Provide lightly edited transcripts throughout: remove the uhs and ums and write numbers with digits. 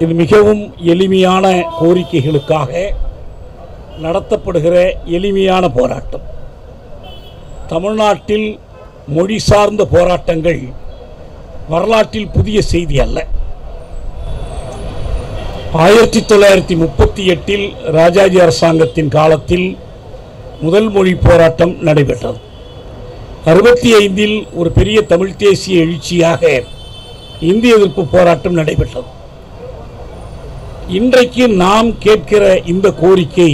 இது மிகவும் எளிமையான கோரிக்கைகளுக்காக நடத்தப்படுகிற எளிமையான போராட்டம். தமிழ்நாட்டில் மொழி சார்ந்த போராட்டங்கள் வரலாற்றில் புதிய செய்தி அல்ல. 1938 ராஜாஜி அரசாங்கத்தின் காலத்தில் முதல் மொழி போராட்டம் நடைபெற்றது. 65 ஒரு பெரிய தமிழ் தேசிய எழுச்சியாக இந்திய எதிர்ப்பு போராட்டம் நடைபெற்றது. இன்றைக்கு நாம் கேட்கிற இந்த கோரிக்கை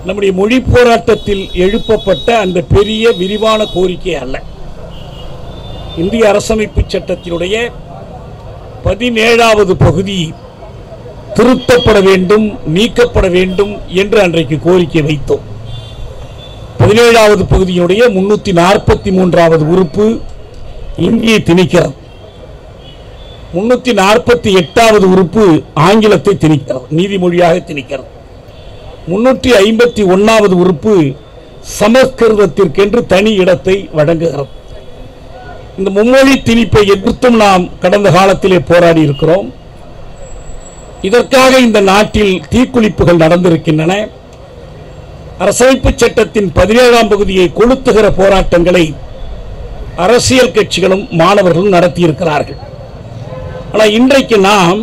நம்முடைய மொழி போராட்டத்தில் எழுப்பப்பட்ட அந்த பெரிய விரிவான கோரிக்கை அல்ல. இந்திய அரசமைப்பு சட்டத்தினுடைய 17வது பகுதி திருத்தப்பட வேண்டும், நீக்கப்பட வேண்டும் என்று அன்றைக்கு கோரிக்கை வைத்தோம். 17வது பகுதியினுடைய 343வது உறுப்பு இந்தியை திணிக்கிறது. 348வது உறுப்பு ஆங்கிலத்தை திணிக்கிறது, நீதிமொழியாக திணிக்கிறது. 351வது உறுப்பு சமஸ்கிருதத்திற்கென்று தனி இடத்தை வழங்குகிறது. இந்த மும்மொழி திணிப்பை எதிர்த்தும் நாம் கடந்த காலத்திலே போராடி இருக்கிறோம். இதற்காக இந்த நாட்டில் தீக்குளிப்புகள் நடந்திருக்கின்றன. அரசமைப்பு சட்டத்தின் 17ஆம் பகுதியை கொளுத்துகிற போராட்டங்களை அரசியல் கட்சிகளும் மாணவர்களும் நடத்தியிருக்கிறார்கள். ஆனால் இன்றைக்கு நாம்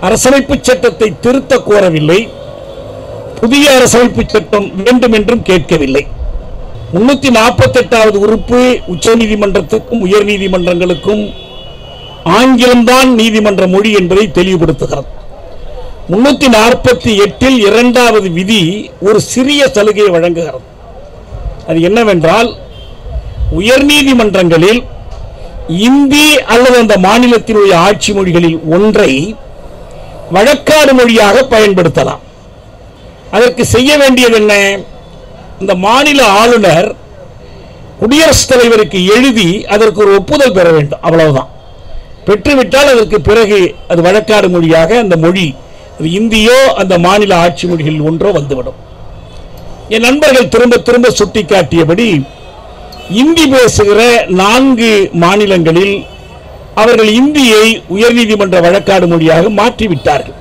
அரசமைப்பு சட்டத்தை திருத்த கோரவில்லை, புதிய அரசமைப்பு சட்டம் வேண்டும் என்றும் கேட்கவில்லை. 348வது உறுப்பு உச்சநீதிமன்றத்துக்கும் உயர் நீதிமன்றங்களுக்கும் ஆங்கிலம்தான் நீதிமன்ற மொழி என்பதை தெளிவுபடுத்துகிறது. 348 இரண்டாவது விதி ஒரு சிறிய சலுகையை வழங்குகிறது. அது என்னவென்றால், உயர் நீதிமன்றங்களில் இந்தி அல்லது அந்த மாநிலத்தினுடைய ஆட்சி மொழிகளில் ஒன்றை வழக்காடு மொழியாக பயன்படுத்தலாம். அதற்கு செய்ய வேண்டியது என்ன? இந்த மாநில ஆளுநர் குடியரசுத் தலைவருக்கு எழுதி அதற்கு ஒரு ஒப்புதல் பெற வேண்டும், அவ்வளவுதான். பெற்றுவிட்டால் அதற்கு பிறகு அது வழக்காடு மொழியாக அந்த மொழி இந்தியோ அந்த மாநில ஆட்சி மொழிகளில் ஒன்றோ வந்துவிடும். என் நண்பர்கள் திரும்ப திரும்ப சுட்டிக்காட்டியபடி இந்தி பேசுகிற 4 மாநிலங்களில் அவர்கள் இந்தியை உயர்நீதிமன்ற வழக்காடு மொழியாக மாற்றிவிட்டார்கள்.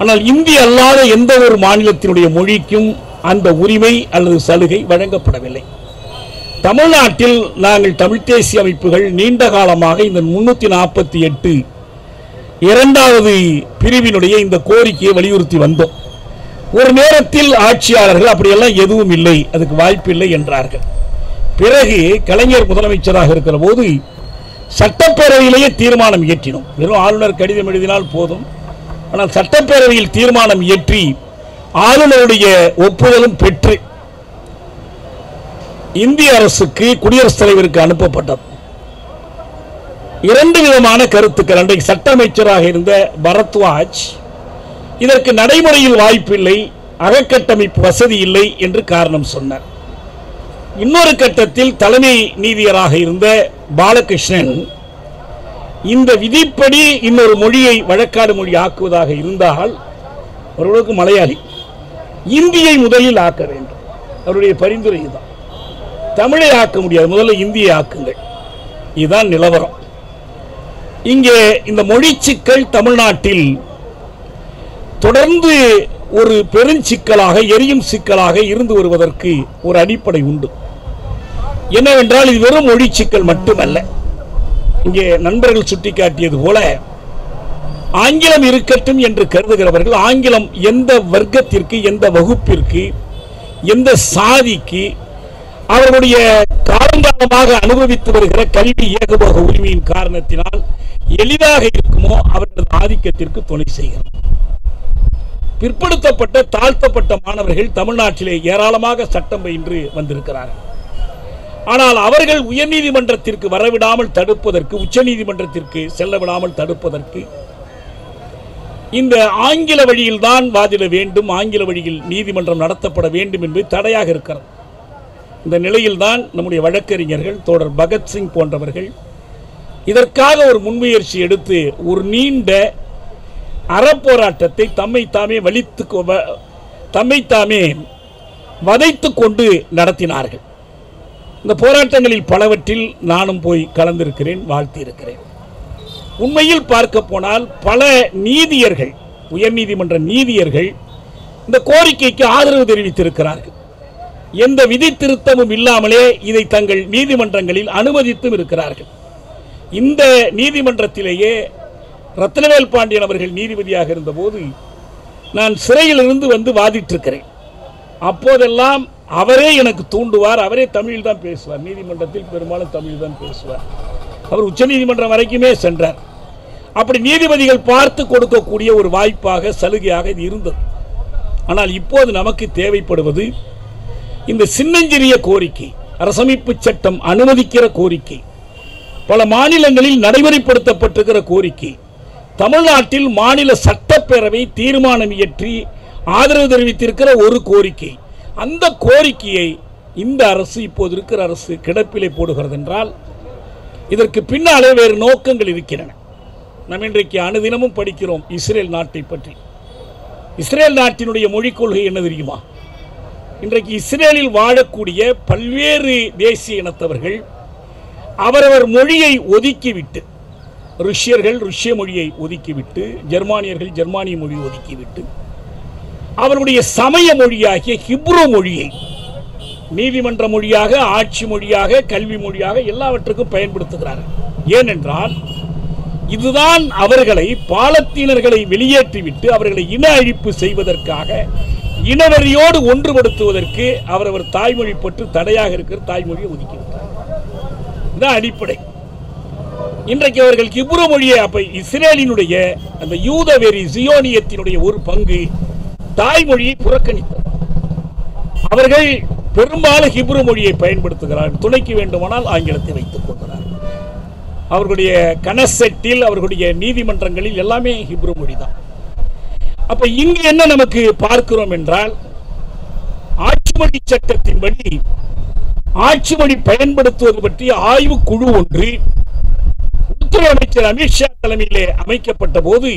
ஆனால் இந்தி அல்லாத எந்த ஒரு மாநிலத்தினுடைய மொழிக்கும் அந்த உரிமை அல்லது சலுகை வழங்கப்படவில்லை. தமிழ்நாட்டில் நாங்கள் தமிழ் தேசிய அமைப்புகள் நீண்ட காலமாக இந்த 348 இரண்டாவது பிரிவினுடைய இந்த கோரிக்கையை வலியுறுத்தி வந்தோம். ஒரு நேரத்தில் ஆட்சியாளர்கள் அப்படியெல்லாம் எதுவும் இல்லை, அதுக்கு வாய்ப்பில்லை என்றார்கள். பிறகு கலைஞர் முதலமைச்சராக இருக்கிற போது சட்டப்பேரவையிலேயே தீர்மானம் இயற்றினோம். வெறும் ஆளுநர் கடிதம் எழுதினால் போதும், ஆனால் சட்டப்பேரவையில் தீர்மானம் இயற்றி ஆளுநருடைய ஒப்புதலும் பெற்று இந்திய அரசுக்கு குடியரசுத் தலைவருக்கு அனுப்பப்பட்டது. 2 விதமான கருத்துக்கள். அன்றைக்கு சட்ட அமைச்சராக இருந்த பரத்வாஜ் இதற்கு நடைமுறையில் வாய்ப்பில்லை, அகக்கட்டமைப்பு வசதி இல்லை என்று காரணம் சொன்னார். இன்னொரு கட்டத்தில் தலைமை நீதியராக இருந்த பாலகிருஷ்ணன் இந்த விதிப்படி இன்னொரு மொழியை வழக்காடு மொழி ஆக்குவதாக இருந்தால், அவர்களுக்கு மலையாளி, இந்தியை முதலில் ஆக்க வேண்டும். அவருடைய பரிந்துரை இதுதான். தமிழை ஆக்க முடியாது, முதல்ல இந்தியை ஆக்குங்கள். இதுதான் நிலவரம். இங்கே இந்த மொழி சிக்கல் தமிழ்நாட்டில் தொடர்ந்து ஒரு பெருஞ்சிக்கலாக, எரியும் சிக்கலாக இருந்து வருவதற்கு ஒரு அடிப்படை உண்டு. என்னவென்றால், இது வெறும் மொழி சிக்கல் மட்டுமல்ல. இங்கே நண்பர்கள் சுட்டிக்காட்டியது போல ஆங்கிலம் இருக்கட்டும் என்று கருதுகிறவர்கள் ஆங்கிலம் எந்த வர்க்கத்திற்கு, எந்த வகுப்பிற்கு, எந்த சாதிக்கு அவர்களுடைய காலங்காலமாக அனுபவித்து வருகிற கல்வி ஏகபோக உரிமையின் காரணத்தினால் எளிதாக இருக்குமோ அவர்களது ஆதிக்கத்திற்கு துணை செய்கிறது. பிற்படுத்தப்பட்ட தாழ்த்தப்பட்ட மாணவர்கள் தமிழ்நாட்டிலே ஏராளமாக சட்டம் பயின்று வந்திருக்கிறார்கள். ஆனால் அவர்கள் உயர்நீதிமன்றத்திற்கு வரவிடாமல் தடுப்பதற்கு, உச்ச நீதிமன்றத்திற்கு செல்ல விடாமல் தடுப்பதற்கு இந்த ஆங்கில வழியில் தான் வாதிட வேண்டும், ஆங்கில வழியில் நீதிமன்றம் நடத்தப்பட வேண்டும் என்பது தடையாக இருக்கிறது. இந்த நிலையில்தான் நம்முடைய வழக்கறிஞர்கள் தோழர் பகத்சிங் போன்றவர்கள் இதற்காக ஒரு முன்முயற்சி எடுத்து ஒரு நீண்ட அறப்போராட்டத்தை தம்மை தாமே வதைத்து கொண்டு நடத்தினார்கள். இந்த போராட்டங்களில் பலவற்றில் நானும் போய் கலந்திருக்கிறேன், வாழ்த்தியிருக்கிறேன். உண்மையில் பார்க்க போனால் பல நீதியர்கள், உயர்நீதிமன்ற நீதியர்கள் இந்த கோரிக்கைக்கு ஆதரவு தெரிவித்திருக்கிறார்கள். எந்த விதி திருத்தமும் இல்லாமலே இதை தங்கள் நீதிமன்றங்களில் அனுமதித்தும் இருக்கிறார்கள். இந்த நீதிமன்றத்திலேயே ரத்னவேல் பாண்டியன் அவர்கள் நீதிபதியாக இருந்தபோது நான் சிறையில் இருந்து வந்து வாதிட்டிருக்கிறேன். அப்போதெல்லாம் அவரே எனக்கு தூண்டுவார். அவரே தமிழில் தான் பேசுவார். நீதிமன்றத்தில் பெரும்பாலும் தமிழ் தான் பேசுவார். அவர் உச்சநீதிமன்றம் வரைக்குமே சென்றார். அப்படி நீதிபதிகள் பார்த்து கொடுக்கக்கூடிய ஒரு வாய்ப்பாக, சலுகையாக இது இருந்தது. ஆனால் இப்போது நமக்கு தேவைப்படுவது இந்த சின்னஞ்சிறிய கோரிக்கை, அரசமைப்பு சட்டம் அனுமதிக்கிற கோரிக்கை, பல மாநிலங்களில் நடைமுறைப்படுத்தப்பட்டிருக்கிற கோரிக்கை, தமிழ்நாட்டில் மாநில சட்டப்பேரவை தீர்மானம் இயற்றி ஆதரவு தெரிவித்திருக்கிற ஒரு கோரிக்கை. அந்த கோரிக்கையை இந்த அரசு, இப்போது இருக்கிற அரசு கிடப்பிலே போடுகிறது என்றால் இதற்கு பின்னாலே வேறு நோக்கங்கள் இருக்கின்றன. நாம் இன்றைக்கு அனுதினமும் படிக்கிறோம் இஸ்ரேல் நாட்டை பற்றி. இஸ்ரேல் நாட்டினுடைய மொழிக் கொள்கை என்ன தெரியுமா? இன்றைக்கு இஸ்ரேலில் வாழக்கூடிய பல்வேறு தேசிய இனத்தவர்கள் அவரவர் மொழியை ஒதுக்கிவிட்டு, ருஷ்யர்கள் ருஷ்ய மொழியை ஒதுக்கிவிட்டு, ஜெர்மானியர்கள் ஜெர்மானிய மொழியை ஒதுக்கிவிட்டு, அவருடைய சமய மொழியாகிய ஹிப்ரு மொழியை நீதிமன்ற மொழியாக, ஆட்சி மொழியாக, கல்வி மொழியாக எல்லாவற்றுக்கும் பயன்படுத்துகிறார்கள். ஏனென்றால் இதுதான் அவர்களை, பாலத்தீனர்களை வெளியேற்றிவிட்டு அவர்களை இன அழிப்பு செய்வதற்காக, இனவெறியோடு ஒன்றுபடுத்துவதற்கு அவரவர் தாய்மொழி பற்று தடையாக இருக்கிற தாய்மொழியை ஒதுக்கிவிட்டார். இதுதான் அடிப்படை. இன்றைக்கு அவர்கள் ஹிப்ரு மொழியை, அப்ப இஸ்ரேலினுடைய அந்த யூத வெறி, சியோனியத்தினுடைய ஒரு பங்கு தாய்மொழியை புறக்கணித்தது. அவர்கள் பெரும்பாலும் ஹிப்ரு மொழியை பயன்படுத்துகிறார்கள். துணைக்கு வேண்டுமானால் ஆங்கிலத்தை வைத்துக் கொள்கிறார்கள். அவர்களுடைய கனசெட்டில், அவர்களுடைய நீதிமன்றங்களில் எல்லாமே ஹிப்ரு மொழி தான். அப்ப இங்கு என்ன நமக்கு பார்க்கிறோம் என்றால், ஆட்சி மொழி சட்டத்தின்படி ஆட்சி மொழி பயன்படுத்துவது பற்றிய ஆய்வு குழு ஒன்று உள்துறை அமைச்சர் அமித்ஷா தலைமையிலே அமைக்கப்பட்ட போது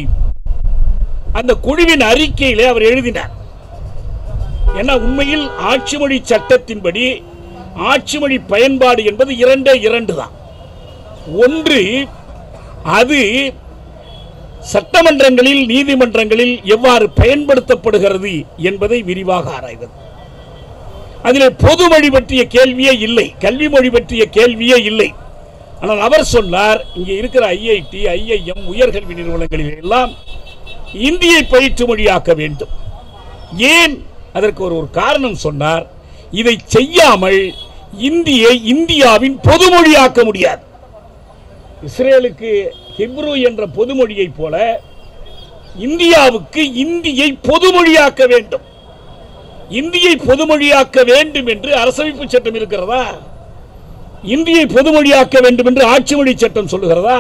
அந்த குழுவின் அறிக்கையிலே அவர் எழுதினார். ஏன்னா உண்மையில் ஆட்சி மொழி சட்டத்தின்படி ஆட்சி மொழி பயன்பாடு என்பது இரண்டு தான். ஒன்று, அது சட்டமன்றங்களில், நீதிமன்றங்களில் எவ்வாறு பயன்படுத்தப்படுகிறது என்பதை விரிவாக ஆராய்வது. அதில் பொது மொழி பற்றிய கேள்வியே இல்லை, கல்வி மொழி பற்றிய கேள்வியே இல்லை. ஆனால் அவர் சொன்னார், இங்கே இருக்கிற ஐஐடி, ஐஐஎம் உயர்கல்வி நிறுவனங்களில் எல்லாம் இந்தியை பயிற்று மொழியாக்க வேண்டும். ஏன்? அதற்கு ஒரு காரணம் சொன்னார். இதை செய்யாமல் இந்தியை இந்தியாவின் பொதுமொழியாக்க முடியாது. இஸ்ரேலுக்கு ஹிப்ரு என்ற பொதுமொழியை போல இந்தியாவுக்கு இந்தியை பொதுமொழியாக்க வேண்டும். இந்தியை பொதுமொழியாக்க வேண்டும் என்று அரசமைப்பு சட்டம் இருக்கிறதா? இந்தியை பொதுமொழியாக்க வேண்டும் என்று ஆட்சி மொழி சட்டம் சொல்லுகிறதா?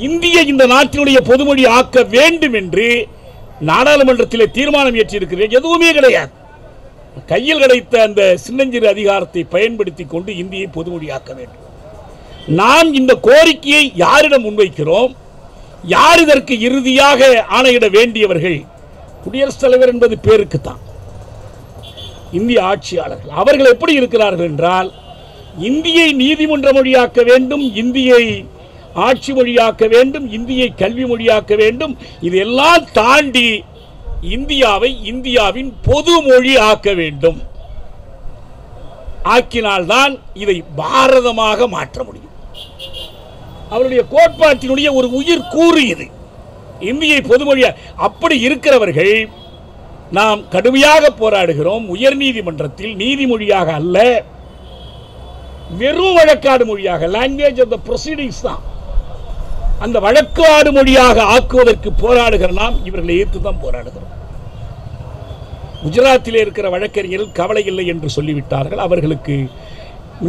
இந்தியை இந்த நாட்டினுடைய பொதுமொழி ஆக்க வேண்டும் என்று நாடாளுமன்றத்திலே தீர்மானம் இயற்றியிருக்கிறேன். எதுவுமே கிடையாது. கையில் கிடைத்த அந்த சின்னஞ்சிறு அதிகாரத்தை பயன்படுத்தி கொண்டு இந்தியை பொதுமொழியாக்க வேண்டும். நாம் இந்த கோரிக்கையை யாரிடம் முன்வைக்கிறோம்? யார் இதற்கு இறுதியாக ஆணையிட வேண்டியவர்கள்? குடியரசுத் தலைவர் என்பது பேருக்குத்தான். இந்திய ஆட்சியாளர்கள் அவர்கள் எப்படி இருக்கிறார்கள் என்றால், இந்தியை நீதிமன்ற மொழியாக்க வேண்டும், இந்தியை ஆட்சி மொழியாக்க வேண்டும், இந்தியை கல்வி மொழியாக்க வேண்டும். இதெல்லாம் தாண்டி இந்தியாவை இந்தியாவின் பொது மொழி ஆக்க வேண்டும். ஆக்கினால்தான் இதை பாரதமாக மாற்ற முடியும். அவருடைய கோட்பாட்டினுடைய ஒரு உயிர் கூறு இது, இந்தியை பொதுமொழியா. அப்படி இருக்கிறவர்கள் நாம் கடுமையாக போராடுகிறோம். உயர் நீதிமன்றத்தில் நீதிமொழியாக அல்ல, வெறும் வழக்காடு மொழியாக, லாங்குவேஜ் ஆஃப் தி ப்ரொசீடிங்ஸ் தான், அந்த வழக்காடு மொழியாக ஆக்குவதற்கு போராடுகிற நாம் இவர்களை ஏற்று தான் போராடுகிறோம். குஜராத்திலே இருக்கிற வழக்கறிஞர்கள் கவலை இல்லை என்று சொல்லிவிட்டார்கள். அவர்களுக்கு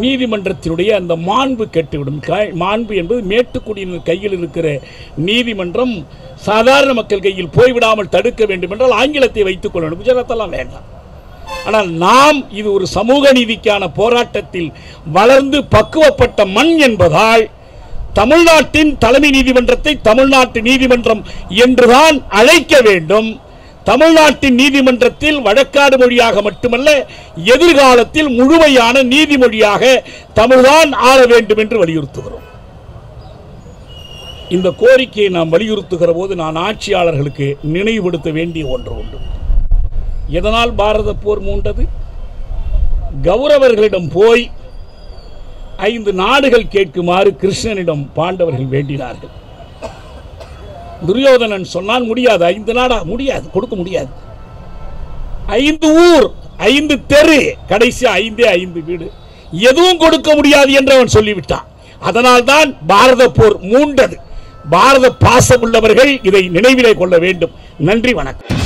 நீதிமன்றத்தினுடைய அந்த மாண்பு கெட்டுவிடும். மாண்பு என்பது மேட்டுக்குடியினர் கையில் இருக்கிற நீதிமன்றம் சாதாரண மக்கள் கையில் போய்விடாமல் தடுக்க வேண்டும் என்றால் ஆங்கிலத்தை வைத்துக் கொள்ள வேண்டும். குஜராத்தெல்லாம் வேண்டாம். ஆனால் நாம் இது ஒரு சமூக நீதிக்கான போராட்டத்தில் வளர்ந்து பக்குவப்பட்ட மண் என்பதால் தமிழ்நாட்டின் தலைமை நீதிமன்றத்தை தமிழ்நாட்டு நீதிமன்றம் என்றுதான் அழைக்க வேண்டும். தமிழ்நாட்டின் நீதிமன்றத்தில் வழக்காடு மொழியாக மட்டுமல்ல, எதிர்காலத்தில் முழுமையான நீதிமொழியாக தமிழ்தான் ஆள வேண்டும் என்று வலியுறுத்துகிறோம். இந்த கோரிக்கையை நாம் வலியுறுத்துகிற போது நான் ஆட்சியாளர்களுக்கு நினைவுபடுத்த வேண்டிய ஒன்று உண்டு. எதனால் பாரத போர் மூண்டது? கௌரவர்களிடம் போய் 5 நாடுகள் கேட்குமாறு கிருஷ்ணனிடம் பாண்டவர்கள் வேண்டினார்கள். துரியோதனன் சொன்னான், முடியாது, 5 நாடா முடியாது, கொடுக்க முடியாது. 5 ஊர், 5 தெரு, கடைசி 5 வீடு, எதுவும் கொடுக்க முடியாது என்று அவன் சொல்லிவிட்டான். அதனால்தான் பாரத போர் மூண்டது. பாரத பாசம் உள்ளவர்கள் இதை நினைவிலே கொள்ள வேண்டும். நன்றி, வணக்கம்.